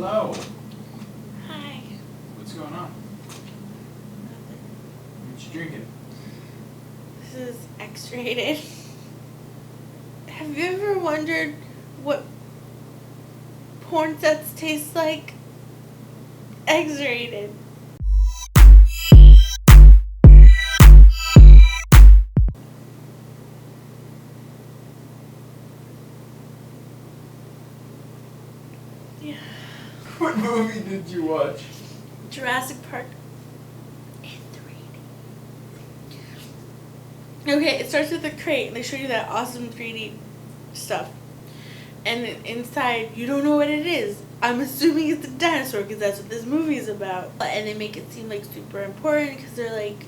Hello. Hi. What's going on? Nothing. What you drinking? This is X-rated. Have you ever wondered what porn sets taste like? X-rated. Yeah. What movie did you watch? Jurassic Park. In 3D. Okay, it starts with a crate and they show you that awesome 3D stuff. And inside, you don't know what it is. I'm assuming it's a dinosaur because that's what this movie is about. And they make it seem like super important because they're like,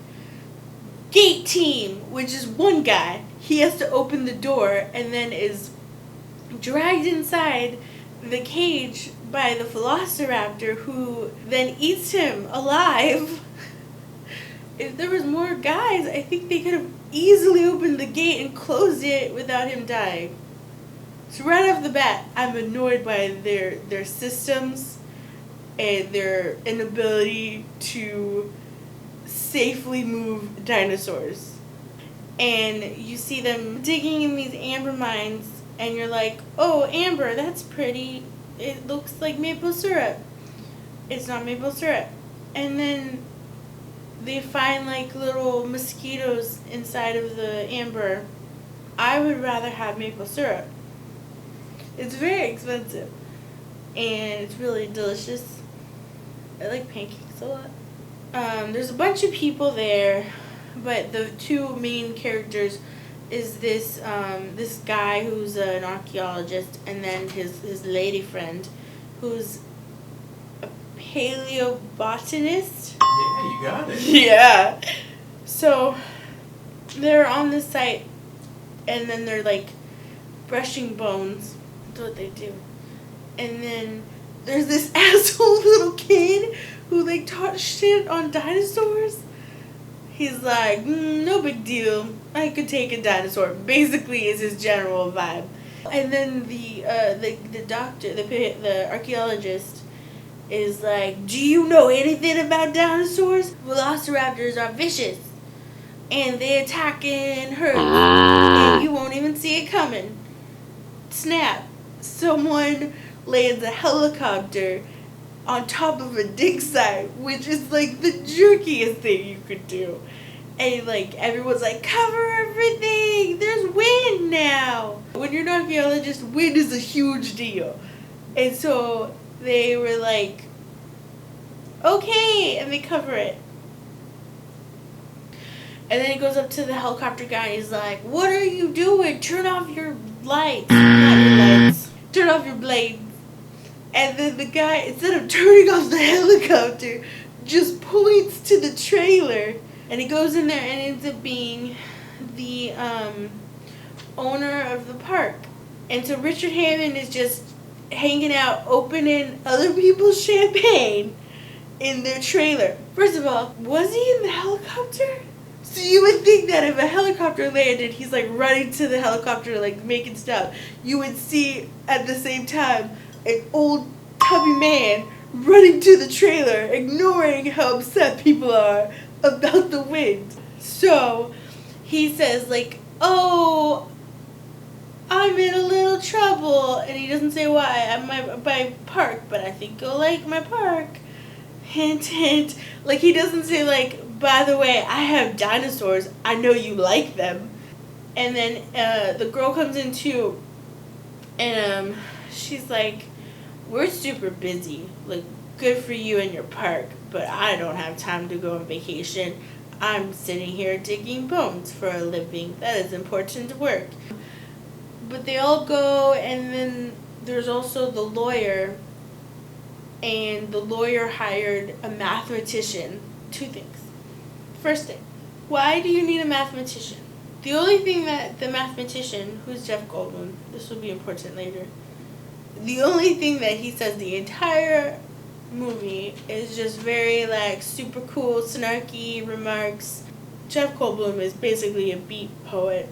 gate team, which is one guy. He has to open the door and then is dragged inside the cage by the velociraptor, who then eats him alive. If there was more guys, I think they could have easily opened the gate and closed it without him dying. So right off the bat, I'm annoyed by their systems and their inability to safely move dinosaurs. And you see them digging in these amber mines, and you're like, oh, amber, that's pretty. It looks like maple syrup. It's not maple syrup. And then they find like little mosquitoes inside of the amber. I would rather have maple syrup. It's very expensive, and it's really delicious. I like pancakes a lot. There's a bunch of people there, but the two main characters is this this guy who's an archaeologist, and then his lady friend, who's a paleobotanist. Yeah, you got it. Yeah. So they're on this site, and then they're like brushing bones. That's what they do. And then there's this asshole little kid who like taught shit on dinosaurs. He's like, no big deal. I could take a dinosaur. Basically, is his general vibe. And then the doctor, the archaeologist, is like, do you know anything about dinosaurs? Velociraptors are vicious, and they attack in herds, and you won't even see it coming. Snap! Someone lands a helicopter on top of a dig site, which is like the jerkiest thing you could do. And like everyone's like, cover everything! There's wind now! When you're an archaeologist, wind is a huge deal. And so they were like, okay, and they cover it. And then he goes up to the helicopter guy and he's like, what are you doing? Turn off your lights. Not your lights. Turn off your blades. And then the guy, instead of turning off the helicopter, just points to the trailer. And he goes in there and ends up being the owner of the park. And so Richard Hammond is just hanging out, opening other people's champagne in their trailer. First of all, was he in the helicopter? So you would think that if a helicopter landed, he's like running to the helicopter, like making stuff. You would see at the same time an old tubby man running to the trailer, ignoring how upset people are about the wind. So he says like, oh, I'm in a little trouble. And he doesn't say why. I'm at my park, but I think you'll like my park. Hint, hint. Like, he doesn't say like, by the way, I have dinosaurs. I know you like them. And then the girl comes in too, and she's like, we're super busy. Like, good for you and your park, but I don't have time to go on vacation. I'm sitting here digging bones for a living. That is important work. But they all go, and then there's also the lawyer, and the lawyer hired a mathematician. Two things. First thing, why do you need a mathematician? The only thing that the mathematician, who's Jeff Goldblum, this will be important later, the only thing that he says the entire movie is just very like super cool, snarky remarks. Jeff Goldblum is basically a beat poet,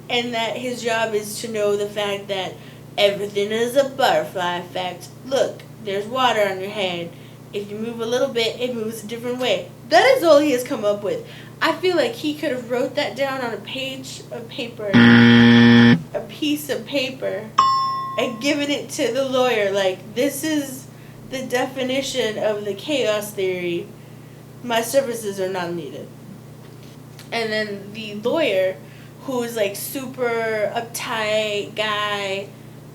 and that his job is to know the fact that everything is a butterfly effect. Look, there's water on your head. If you move a little bit, it moves a different way. That is all he has come up with. I feel like he could have wrote that down on a page of paper, a piece of paper, and given it to the lawyer. Like, this is the definition of the chaos theory. My services are not needed. And then the lawyer, who's like super uptight guy,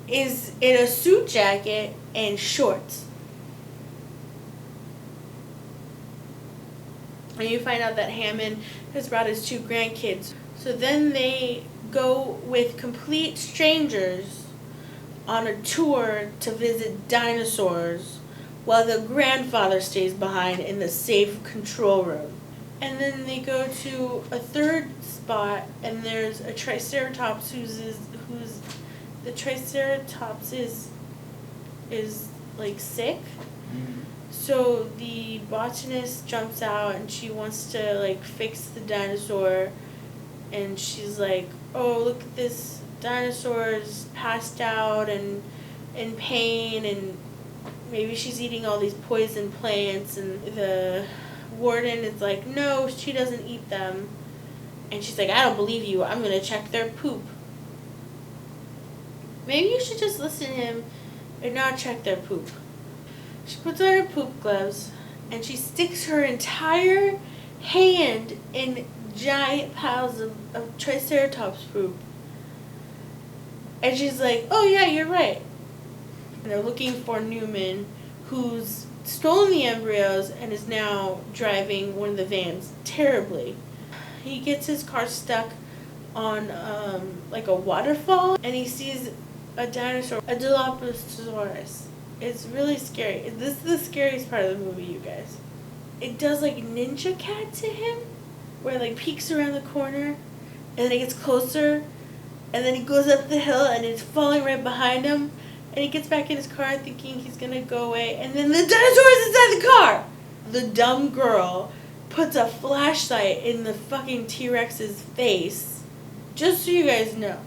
is in a suit jacket and shorts. And you find out that Hammond has brought his 2 grandkids. So then they go with complete strangers on a tour to visit dinosaurs while the grandfather stays behind in the safe control room. And then they go to a third spot, and there's a triceratops who's the triceratops is like sick. Mm-hmm. So the botanist jumps out and she wants to like fix the dinosaur, and she's like, "Oh, look at this dinosaur's passed out and in pain, and maybe she's eating all these poison plants." And the warden is like, "No, she doesn't eat them." And she's like, "I don't believe you. I'm gonna check their poop." Maybe you should just listen to him and not check their poop. She puts on her poop gloves and she sticks her entire hand in giant piles of triceratops poop. And she's like, "Oh yeah, you're right." And they're looking for Newman, who's stolen the embryos and is now driving one of the vans terribly. He gets his car stuck on like a waterfall, and he sees a dinosaur, a Dilophosaurus. It's really scary. This is the scariest part of the movie, you guys. It does like Ninja Cat to him, where it like peeks around the corner, and then it gets closer, and then he goes up the hill, and it's falling right behind him, and he gets back in his car thinking he's gonna go away, and then the dinosaur is inside the car! The dumb girl puts a flashlight in the fucking T-Rex's face. Just so you guys know,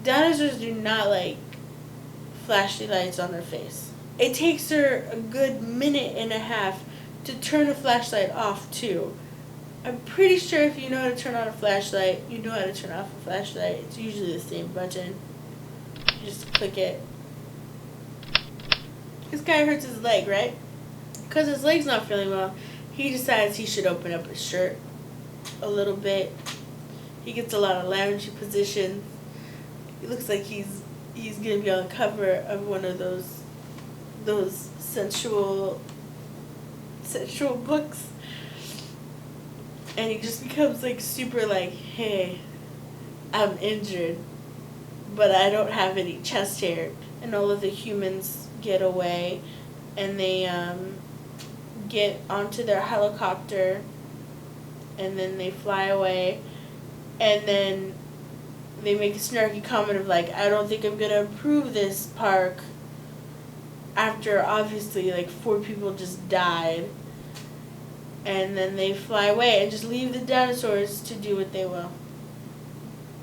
dinosaurs do not like flashy lights on their face. It takes her a good minute and a half to turn a flashlight off too. I'm pretty sure if you know how to turn on a flashlight, you know how to turn off a flashlight. It's usually the same button. You just click it. This guy hurts his leg, right? Because his leg's not feeling well, he decides he should open up his shirt a little bit. He gets a lot of loungy position. It looks like he's gonna be on the cover of one of those sensual books. And he just becomes like super like, "Hey, I'm injured, but I don't have any chest hair." And all of the humans get away, and they get onto their helicopter, and then they fly away, and then they make a snarky comment of like, "I don't think I'm gonna approve this park," after obviously like 4 people just died. And then they fly away and just leave the dinosaurs to do what they will.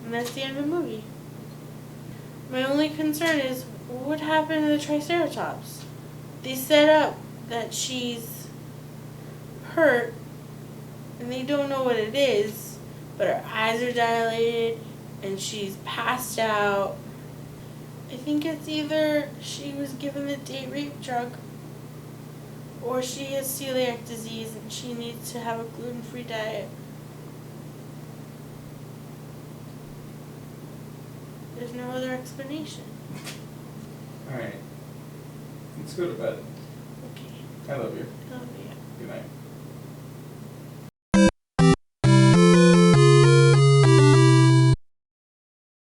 And that's the end of the movie. My only concern is, what happened to the Triceratops? They set up that she's hurt, and they don't know what it is, but her eyes are dilated, and she's passed out. I think it's either she was given the date rape drug, or she has celiac disease and she needs to have a gluten-free diet. There's no other explanation. Alright. Let's go to bed. Okay. I love you. I love you. Good night.